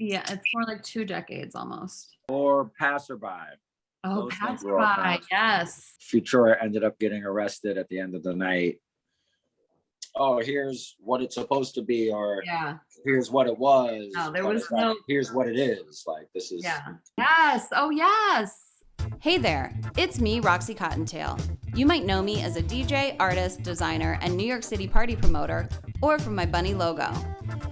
Yeah, it's more like 2 decades almost. Or Passerby. Oh, Those things were all Passerby, yes. Futura ended up getting arrested at the end of the night. Oh, here's what it's supposed to be, or Yeah. here's what it was. No, there was no. Here's what it is. Like, this is. Yeah. Yes. Oh, yes. Hey there, it's me, Roxy Cottontail. You might know me as a DJ, artist, designer, and New York City party promoter, or from my bunny logo.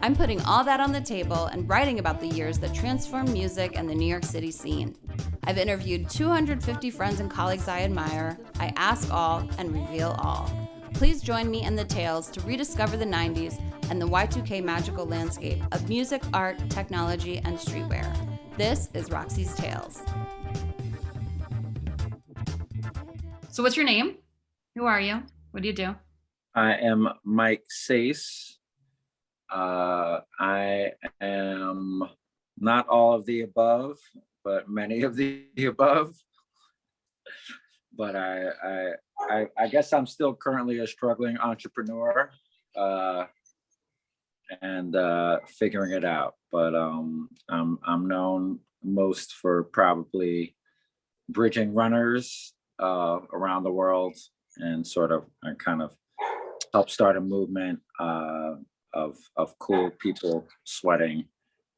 I'm putting all that on the table and writing about the years that transformed music and the New York City scene. I've interviewed 250 friends and colleagues I admire. I ask all and reveal all. Please join me and the tales to rediscover the 90s and the Y2K magical landscape of music, art, technology, and streetwear. This is Roxy's Tales. So what's your name? Who are you? What do you do? I am Mike Saes. I am not all of the above, but many of the above. But I guess I'm still currently a struggling entrepreneur and figuring it out. But I'm known most for probably bridging runners around the world, and sort of I kind of help start a movement of cool people sweating,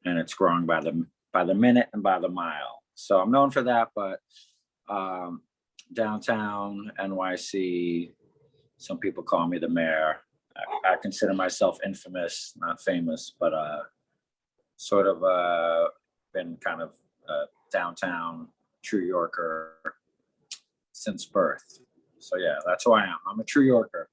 and it's growing by the minute and by the mile. So I'm known for that, but Downtown NYC, some people call me the mayor. I consider myself infamous, not famous, but sort of been kind of a downtown True Yorker since birth. So yeah, that's who I am. I'm a True Yorker.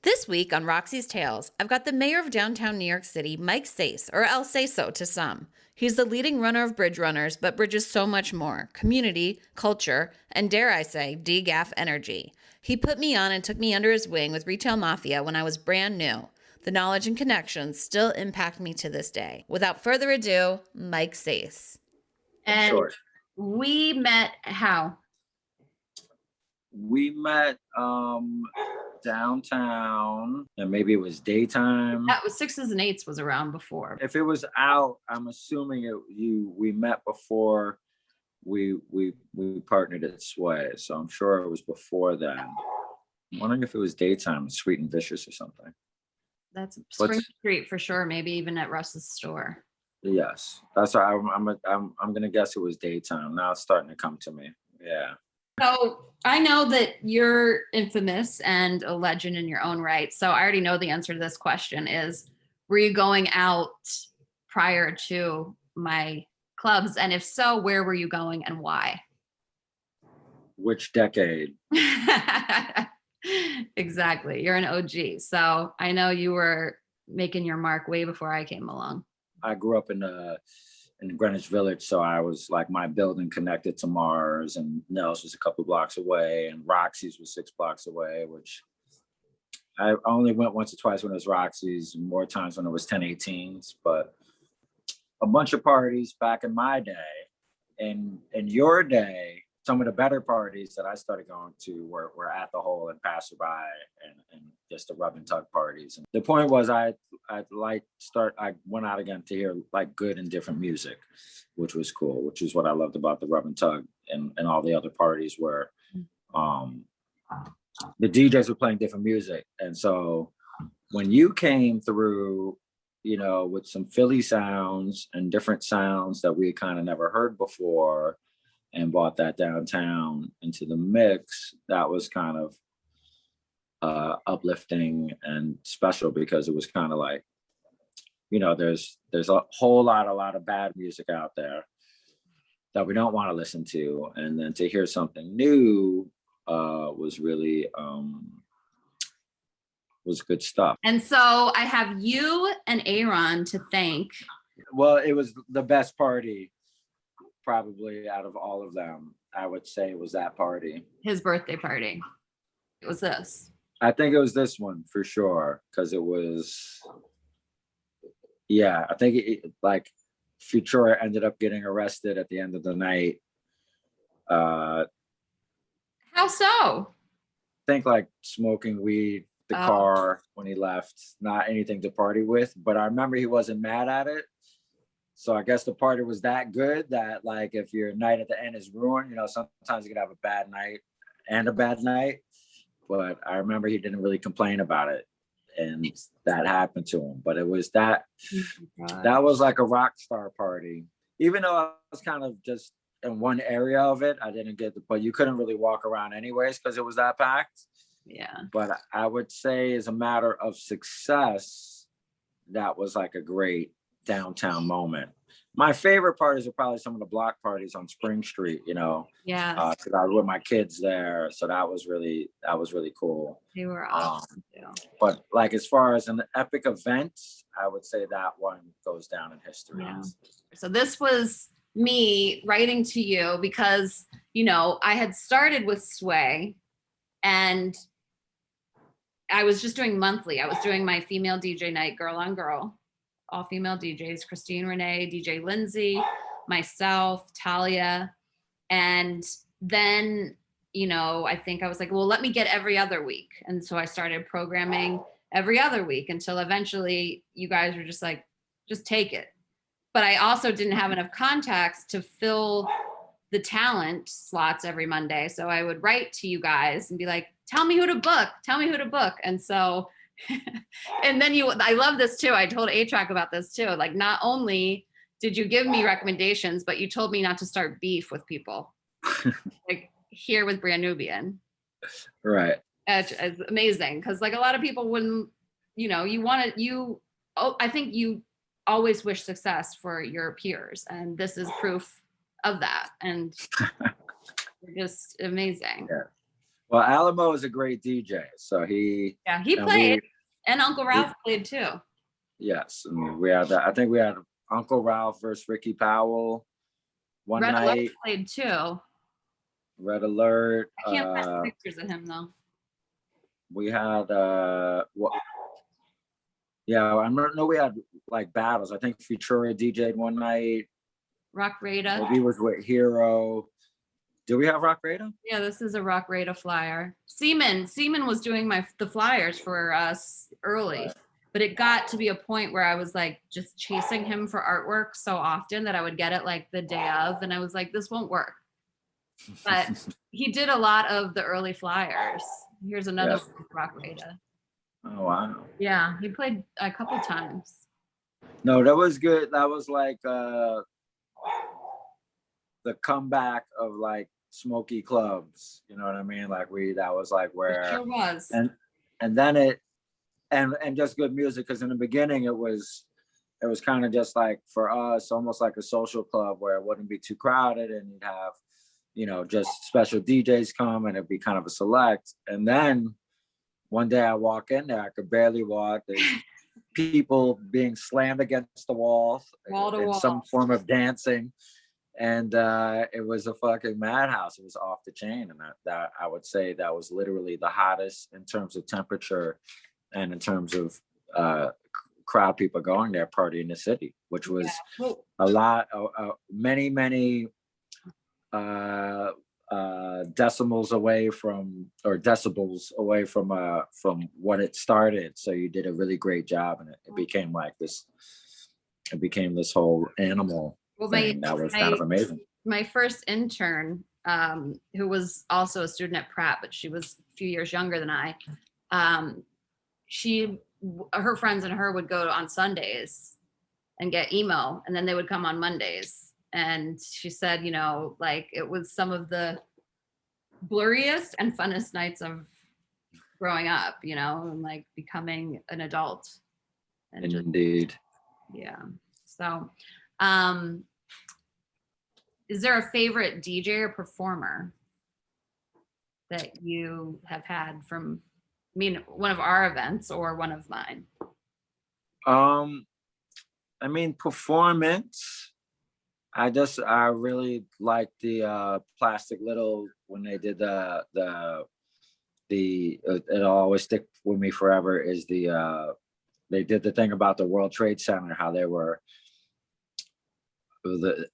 This week on Roxy's Tales, I've got the mayor of downtown New York City, Mike Saes, or El Saeso to some. He's the leading runner of bridge runners, but bridges so much more: community, culture, and dare I say, DGAF energy. He put me on and took me under his wing with Retail Mafia when I was brand new. The knowledge and connections still impact me to this day. Without further ado, Mike Saes. And Sure. we met how? We met downtown, and maybe it was daytime. That was 6s and 8s was around before. If it was out, I'm assuming we met before we partnered at Sway. So I'm sure it was before then. I'm wondering if it was daytime, Sweet and Vicious or something. That's Spring Street for sure. Maybe even at Russ's store. Yes, that's why I'm gonna guess it was daytime. Now it's starting to come to me. Yeah. So I know that you're infamous and a legend in your own right. So I already know the answer to this question is, were you going out prior to my clubs? And if so, where were you going and why? Which decade? Exactly. You're an OG. So I know you were making your mark way before I came along. I grew up in Greenwich Village, so I was like, my building connected to Mars, and Nels was a couple blocks away, and Roxy's was 6 blocks away, which I only went once or twice when it was Roxy's, more times when it was 1018s, but a bunch of parties back in my day. In your day, some of the better parties that I started going to were at the Hole and Passerby and just the rub and tug parties. And the point was I went out again to hear like good and different music, which was cool, which is what I loved about the rub and tug and all the other parties where the DJs were playing different music. And so when you came through, you know, with some Philly sounds and different sounds that we had kind of never heard before, and brought that downtown into the mix, that was kind of uplifting and special, because it was kind of like, you know, there's a lot of bad music out there that we don't want to listen to, and then to hear something new was really was good stuff. And so I have you and Aaron to thank. Well, it was the best party probably out of all of them. I would say it was that party. His birthday party. It was this. I think it was this one for sure, because it was, yeah, I think it, like Futura ended up getting arrested at the end of the night. How so? I think like smoking weed, the car when he left, not anything to party with, but I remember he wasn't mad at it. So I guess the party was that good that like if your night at the end is ruined, you know, sometimes you could have a bad night and a bad night. But I remember he didn't really complain about it, and that happened to him. But it was that was like a rock star party. Even though I was kind of just in one area of it, I didn't get but you couldn't really walk around anyways because it was that packed. Yeah. But I would say as a matter of success, that was like a great downtown moment. My favorite parties are probably some of the block parties on Spring Street, you know. Yeah. Because I was with my kids there. So that was really cool. They were awesome too. But like as far as an epic event, I would say that one goes down in history. Yeah. So this was me writing to you because, you know, I had started with Sway and I was just doing monthly. I was doing my female DJ night, Girl on Girl, all female DJs, Christine Renee, DJ Lindsay, myself, Talia. And then, you know, I think I was like, well, let me get every other week. And so I started programming every other week until eventually you guys were just like, just take it. But I also didn't have enough contacts to fill the talent slots every Monday. So I would write to you guys and be like, tell me who to book. And so, and then I love this too. I told A-Track about this too. Like, not only did you give me recommendations, but you told me not to start beef with people. Like here with Brand Nubian. Right. It's amazing. Cause like a lot of people wouldn't, you know, I think you always wish success for your peers. And this is proof of that. And you're just amazing. Yeah. Well, Alamo is a great DJ. So he played and Uncle Ralph played too. Yes. And we had I think we had Uncle Ralph versus Ricky Powell one Red night. Alert played too. Red Alert. I can't find pictures of him though. We had I know we had like battles. I think Futura DJ'd one night. Rock Rada. Maybe he was with Hero. Do we have Rock Rada? Yeah, this is a Rock Rada flyer. Seaman was doing the flyers for us early, but it got to be a point where I was like just chasing him for artwork so often that I would get it like the day of, and I was like, this won't work. But he did a lot of the early flyers. Here's another one with Rock Rada. Oh wow. Yeah, he played a couple times. No, that was good. That was like the comeback of like smoky clubs. You know what I mean? Like that was like where It sure was. And then and just good music, because in the beginning it was kind of just like for us almost like a social club where it wouldn't be too crowded and you'd have, you know, just special DJs come and it'd be kind of a select. And then one day I walk in there, I could barely walk. There's people being slammed against the wall in some form of dancing. And it was a fucking madhouse. It was off the chain. And that I would say that was literally the hottest in terms of temperature and in terms of crowd people going there, party in the city, which was a lot, many decibels away from what it started. So you did a really great job, and it became like this. It became this whole animal thing that was kind of amazing. My first intern, who was also a student at Pratt, but she was a few years younger than I. Her friends and her would go on Sundays and get emo, and then they would come on Mondays. And she said, you know, like it was some of the blurriest and funnest nights of growing up, you know, and like becoming an adult. And Indeed. So, is there a favorite DJ or performer that you have had from, one of our events or one of mine? Performance. I really like the Plastic Little when they did it'll always stick with me forever is they did the thing about the World Trade Center, how they were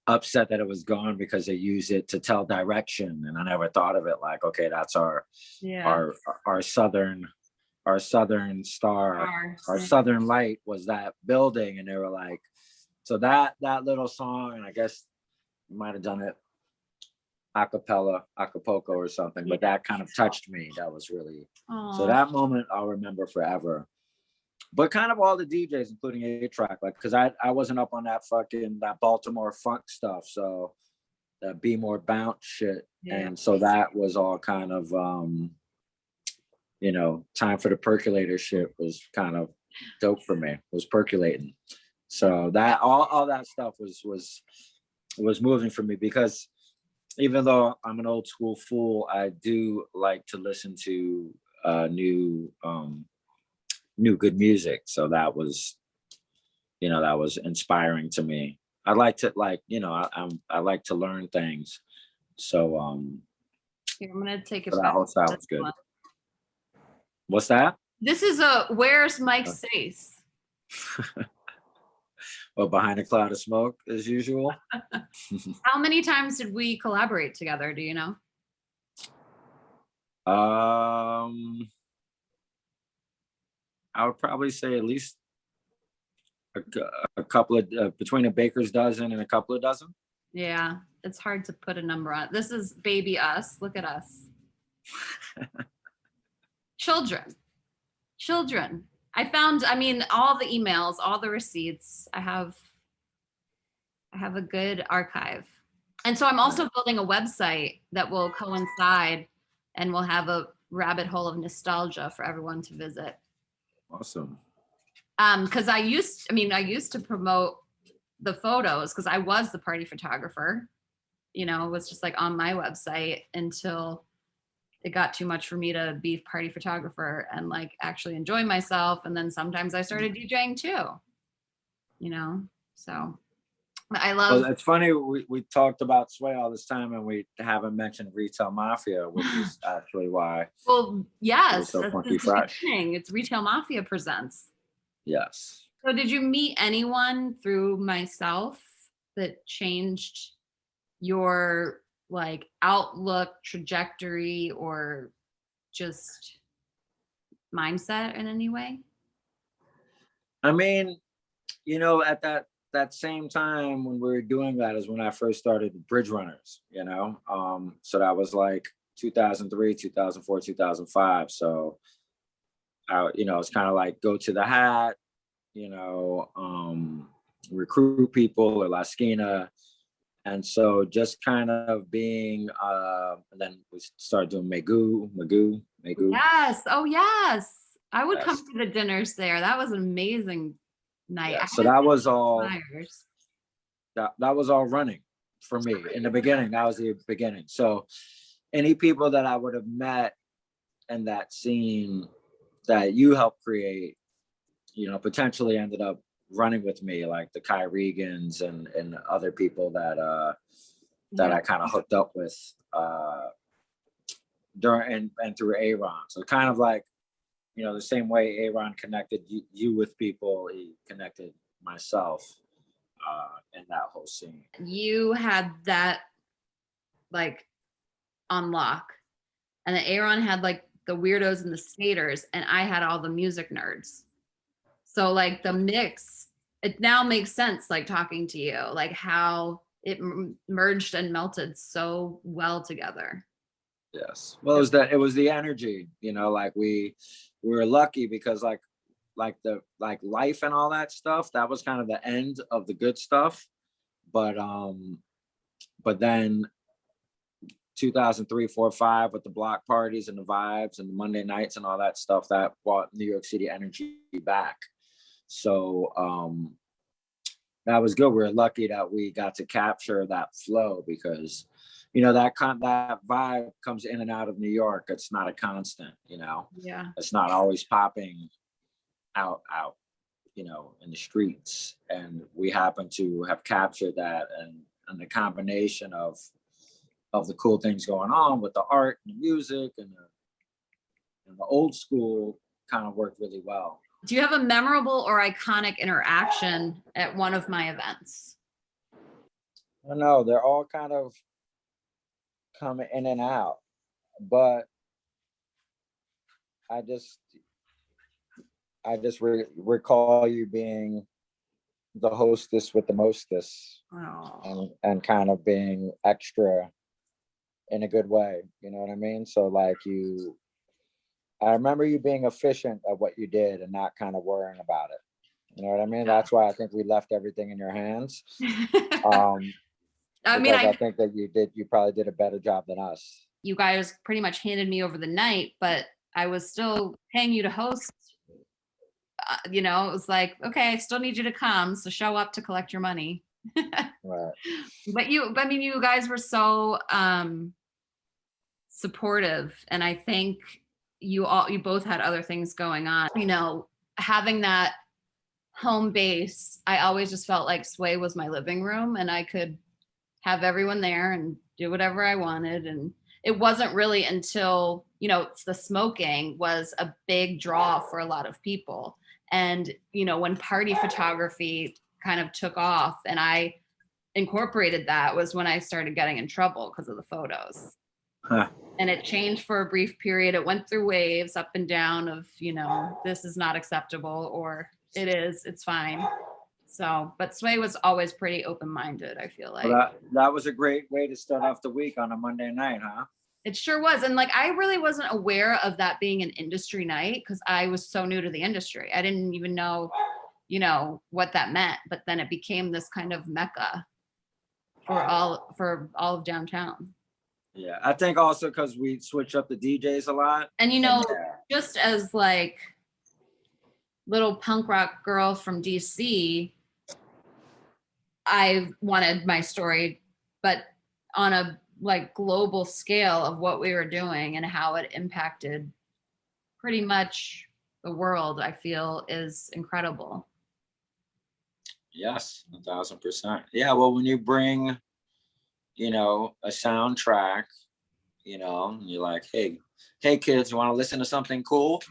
upset that it was gone because they use it to tell direction. And I never thought of it like, okay, that's our southern star, our southern light was that building. And they were like, So that little song, and I guess you might have done it acapella, Acapulco or something, but that kind of touched me. That was really, so that moment I'll remember forever. But kind of all the DJs, including A-Track, like, because I wasn't up on that Baltimore funk stuff, so that Be More Bounce shit. Yeah. And so that was all kind of, Time for the Percolator shit was kind of dope for me. It was percolating. So that all that stuff was moving for me, because even though I'm an old school fool, I do like to listen to new good music. So that was inspiring to me. I like to I like to learn things. So Here, I'm gonna take it so that back. whole style was good. What's that? This is Where's Mike Saes? Well, Behind a Cloud of Smoke, as usual. How many times did we collaborate together? Do you know? I would probably say at least a couple of between a baker's dozen and a couple of dozen. Yeah, it's hard to put a number on. This is baby us. Look at us. Children. I found, all the emails, all the receipts. I have a good archive. And so I'm also building a website that will coincide and will have a rabbit hole of nostalgia for everyone to visit. Awesome. Because I used to promote the photos because I was the party photographer. It was just like on my website until it got too much for me to be party photographer and like actually enjoy myself. And then sometimes I started DJing too, so I love. Well, it's funny, we talked about Sway all this time and we haven't mentioned Retail Mafia, which is actually why. Well, yes, so that's funky the fresh. thing. It's Retail Mafia presents. Yes. So did you meet anyone through myself that changed your like outlook, trajectory, or just mindset in any way? At that same time when we were doing that is when I first started Bridge Runners, so that was like 2003, 2004, 2005. So it's kind of like go to the hat, recruit people at La Esquina. And so just kind of being, and then we started doing Magoo. Yes. Oh, yes. I would Yes. come to the dinners there. That was an amazing night. Yeah, so that was all, flyers. that was all running for me in the beginning. That was the beginning. So any people that I would have met in that scene that you helped create, potentially ended up running with me, like the Kai Regans and other people that I kind of hooked up with during and through Aaron. So kind of like, the same way Aaron connected you with people, he connected myself in that whole scene. You had that like on lock, and then Aaron had like the weirdos and the skaters, and I had all the music nerds. So like the mix, it now makes sense, like talking to you, like how it merged and melted so well together. Yes. Well, it was the energy, like we were lucky because like life and all that stuff, that was kind of the end of the good stuff. But then 2003, 4, 5 with the block parties and the vibes and the Monday nights and all that stuff, that brought New York City energy back. So that was good. We were lucky that we got to capture that flow because, that vibe comes in and out of New York. It's not a constant, Yeah. It's not always popping out, in the streets. And we happen to have captured that, and the combination of the cool things going on with the art and the music and the old school kind of worked really well. Do you have a memorable or iconic interaction at one of my events? I don't know, they're all kind of coming in and out, but I just recall you being the hostess with the mostess, Oh. and kind of being extra in a good way. You know what I mean? So like I remember you being efficient at what you did and not kind of worrying about it. You know what I mean? That's why I think we left everything in your hands. I mean, Because I think that you probably did a better job than us. you guys pretty much handed me over the night, but I was still paying you to host. It was like, okay, I still need you to come, so show up to collect your money. Right. But you guys were so supportive, and I think you both had other things going on. Having that home base, I always just felt like Sway was my living room, and I could have everyone there and do whatever I wanted. And it wasn't really until the smoking was a big draw for a lot of people. And when party photography kind of took off and I incorporated that, was when I started getting in trouble because of the photos. Huh. And it changed for a brief period. It went through waves up and down of, this is not acceptable, or it is, it's fine. So, but Sway was always pretty open-minded, I feel like. Well, that was a great way to start off the week on a Monday night, huh? It sure was. And I really wasn't aware of that being an industry night because I was so new to the industry. I didn't even know, what that meant. But then it became this kind of mecca for all of downtown. Yeah, I think also because we switch up the DJs a lot. And just as little punk rock girl from DC, I wanted my story, but on a global scale of what we were doing and how it impacted pretty much the world, I feel is incredible. Yes, 1,000%. Yeah, well, when you bring, a soundtrack, and you're like, hey kids, you want to listen to something cool?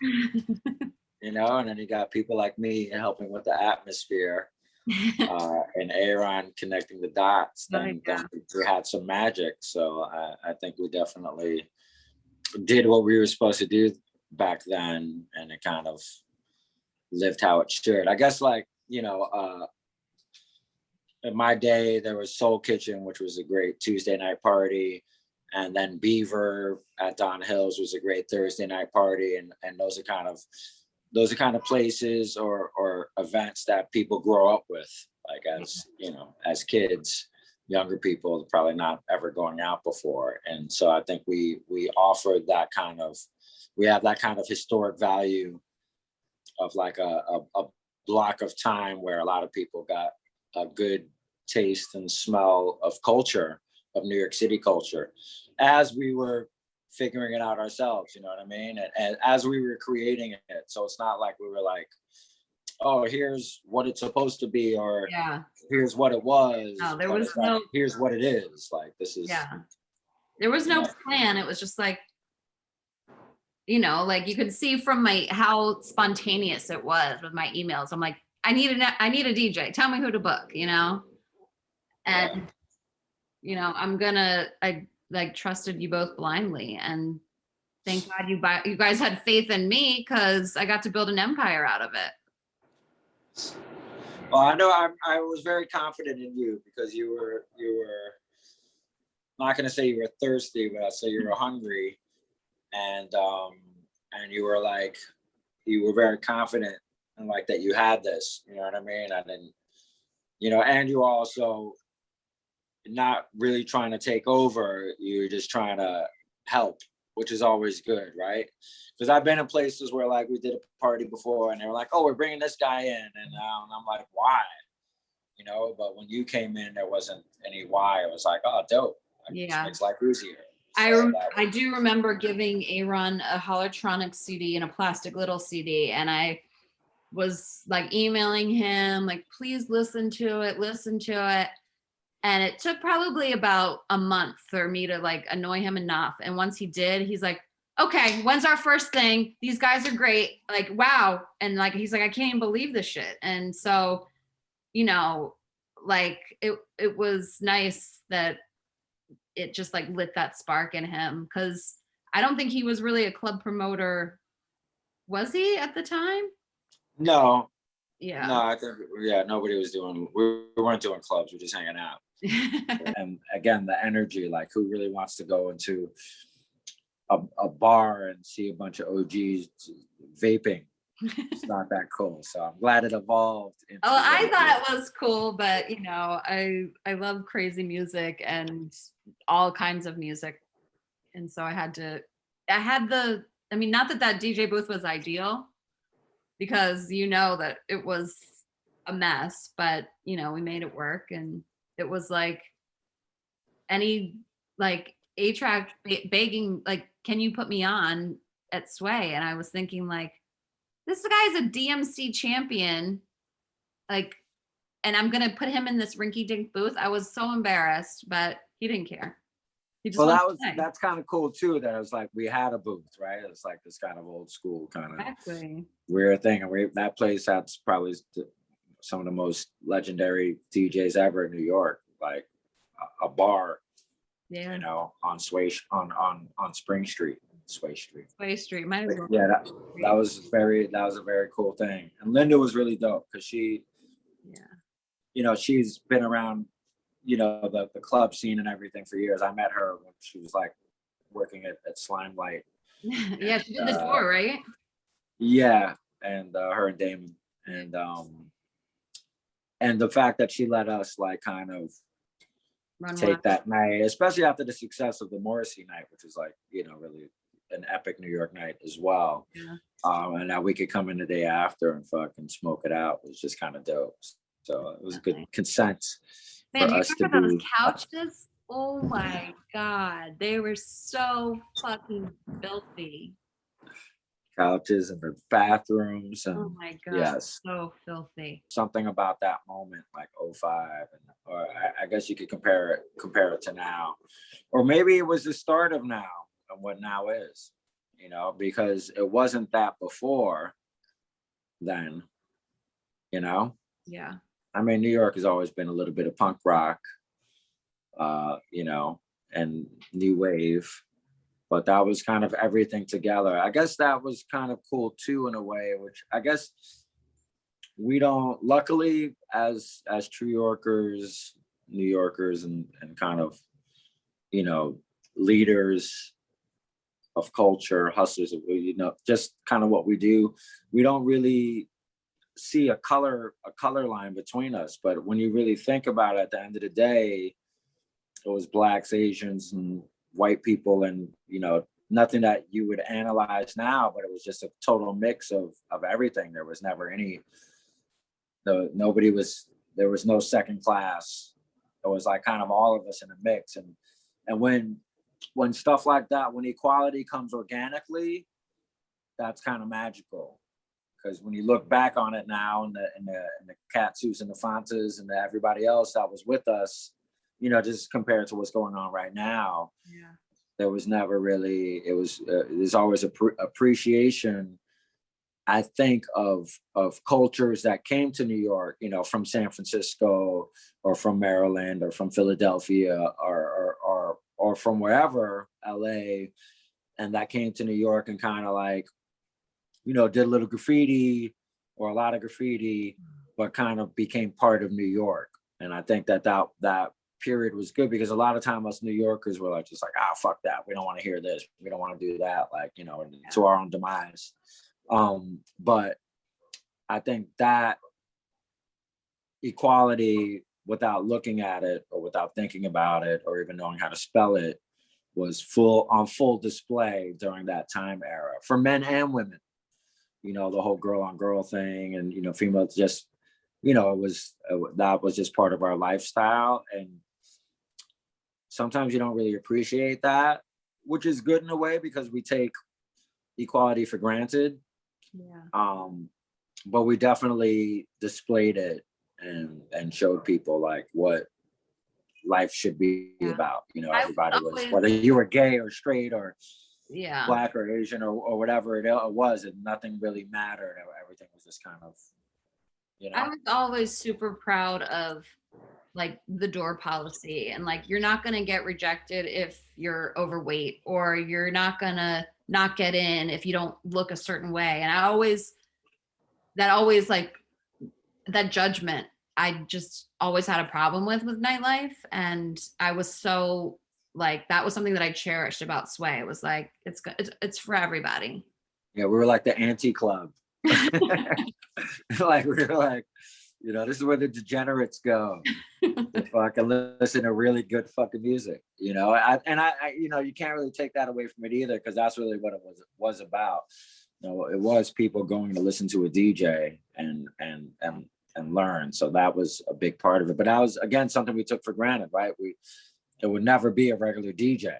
And then you got people like me helping with the atmosphere. And Aaron connecting the dots, then we had some magic. So I think we definitely did what we were supposed to do back then, and it kind of lived how it should. I guess in my day there was Soul Kitchen, which was a great Tuesday night party, and then Beaver at Don Hills was a great Thursday night party, and those are kind of places or events that people grow up with, as kids, younger people, probably not ever going out before. And so I think we offered we have that kind of historic value of a block of time where a lot of people got a good taste and smell of culture, of New York City culture, as we were figuring it out ourselves, you know what I mean? And as we were creating it. So it's not like we were like, oh, here's what it's supposed to be, or here's what it was. No, there was no, here's what it is. This is, there was no plan. It was just you could see from how spontaneous it was with my emails. I'm like, I need a DJ. Tell me who to book, and, I trusted you both blindly, and thank God you guys had faith in me, because I got to build an empire out of it. Well, I know I was very confident in you, because you were not going to say you were thirsty, but I'll say you were hungry, and you were very confident and that you had this, you know what I mean? And then, and you also not really trying to take over, you're just trying to help, which is always good, right? Because I've been in places where we did a party before and they were like, oh, we're bringing this guy in, and I'm like, why? But when you came in, there wasn't any why. It was like, oh, dope. It makes life easier. I do remember giving Aaron a Holotronic CD and a plastic little CD, and I was emailing him please listen to it. And it took probably about a month for me to annoy him enough. And once he did, he's like, okay, when's our first thing? These guys are great. Wow. And he's like, I can't even believe this shit. And so, it was nice that it just lit that spark in him. Cause I don't think he was really a club promoter. Was he at the time? No, Yeah. No, I think, yeah, nobody was doing, we weren't doing clubs, we're just hanging out. And again, the energy, like who really wants to go into a bar and see a bunch of OGs vaping? It's not that cool. So I'm glad it evolved into Oh, I what it thought is. it was cool, but you know, I love crazy music and all kinds of music. And so I had the, I mean, not that that DJ booth was ideal, because you know that it was a mess, but you know, we made it work. And it was like any like A-Track begging, like, can you put me on at Sway? And I was thinking like, this guy's a DMC champion, like, and I'm gonna put him in this rinky dink booth. I was so embarrassed, but he didn't care. He just Well, wanted to play. that's kind of cool too. That it was like we had a booth, right? It's like this kind of old school kind of Exactly. weird thing, and that place had probably some of the most legendary DJs ever in New York, like a bar, Yeah. you know, on Spring Street, Sway Street. Sway Street. Might as well. Yeah, that was a very cool thing. And Linda was really dope because she, Yeah. you know, she's been around, you know, the club scene and everything for years. I met her when she was like working at Slimelight. Yeah, she did the tour, right? Yeah, and her and Damon, and the fact that she let us like kind of Run take wild. that night, especially after the success of the Morrissey night, which was like, you know, really an epic New York night as well. Yeah. And that we could come in the day after and fucking smoke it out was just kind of dope. So it was a good consent Man, for you us to remember those be. couches? Oh my God. They were so fucking filthy. Couches and the bathrooms and Oh my God. yes, So filthy. something about that moment, like '05, or I guess you could compare it to now, or maybe it was the start of now and what now is, you know, because it wasn't that before then, you know. Yeah. I mean, New York has always been a little bit of punk rock, you know, and new wave, but that was kind of everything together. I guess that was kind of cool too, in a way, which I guess we don't, luckily, as true Yorkers, New Yorkers, and kind of, you know, leaders of culture, hustlers, you know, just kind of what we do. We don't really see a color line between us, but when you really think about it, at the end of the day, it was blacks, Asians, and white people, and you know, nothing that you would analyze now, but it was just a total mix of everything. There was never any, there was no second class. It was like kind of all of us in a mix. And when stuff like that, when equality comes organically, that's kind of magical. Because when you look back on it now, and the Katsus and the Fantas and everybody else that was with us, you know, just compared to what's going on right now, Yeah. there was never really, there's always appreciation, I think, of cultures that came to New York, you know, from San Francisco or from Maryland or from Philadelphia or from wherever, LA, and that came to New York and kind of like, you know, did a little graffiti or a lot of graffiti, but kind of became part of New York. And I think that period was good, because a lot of time us New Yorkers were like, just like, fuck that. We don't want to hear this. We don't want to do that. Like, you know, to our own demise. But I think that equality, without looking at it or without thinking about it or even knowing how to spell it, was on full display during that time era for men and women. You know, the whole girl on girl thing, and, you know, females, just, you know, that was just part of our lifestyle. And sometimes you don't really appreciate that, which is good in a way, because we take equality for granted. Yeah. But we definitely displayed it and showed people like what life should be about. You know, everybody was, whether you were gay or straight or black or Asian or whatever it was, and nothing really mattered. Everything was just kind of, you know. I was always super proud of like the door policy, and like, you're not going to get rejected if you're overweight, or you're not going to not get in if you don't look a certain way. And that always like that judgment I just always had a problem with nightlife. And I was so like, that was something that I cherished about Sway. It was like, it's for everybody. Yeah, we were like the anti-club. Like, we were like, you know, this is where the degenerates go to fucking listen to really good fucking music, you know. I you know, you can't really take that away from it either, because that's really what it was about. You know, it was people going to listen to a DJ and learn. So that was a big part of it. But that was, again, something we took for granted, right? It would never be a regular DJ,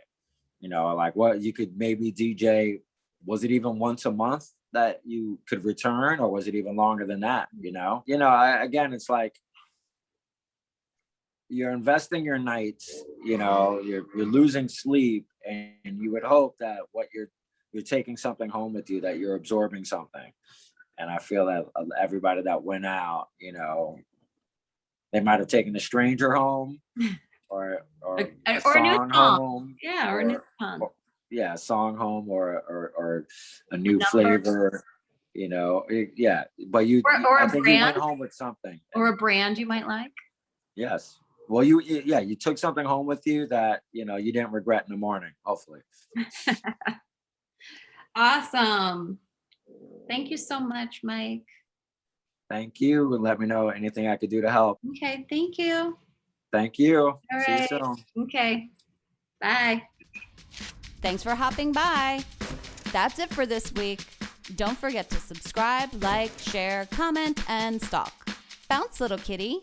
you know, like what you could maybe DJ. Was it even once a month that you could return, or was it even longer than that? You know, again, it's like you're investing your nights, you know, you're losing sleep, and you would hope that what you're taking something home with you, that you're absorbing something. And I feel that everybody that went out, you know, they might have taken a stranger home, or a song home. Yeah, or a new song. Yeah, a song home, or a new flavor, you know. Yeah, but or I a think brand, you went home with something. or a brand you might like. Yes. Well, you took something home with you that, you know, you didn't regret in the morning, hopefully. Awesome. Thank you so much, Mike. Thank you. And let me know anything I could do to help. Okay, thank you. Thank you. All See you right. soon. Okay. Bye. Thanks for hopping by. That's it for this week. Don't forget to subscribe, like, share, comment, and stalk. Bounce, little kitty.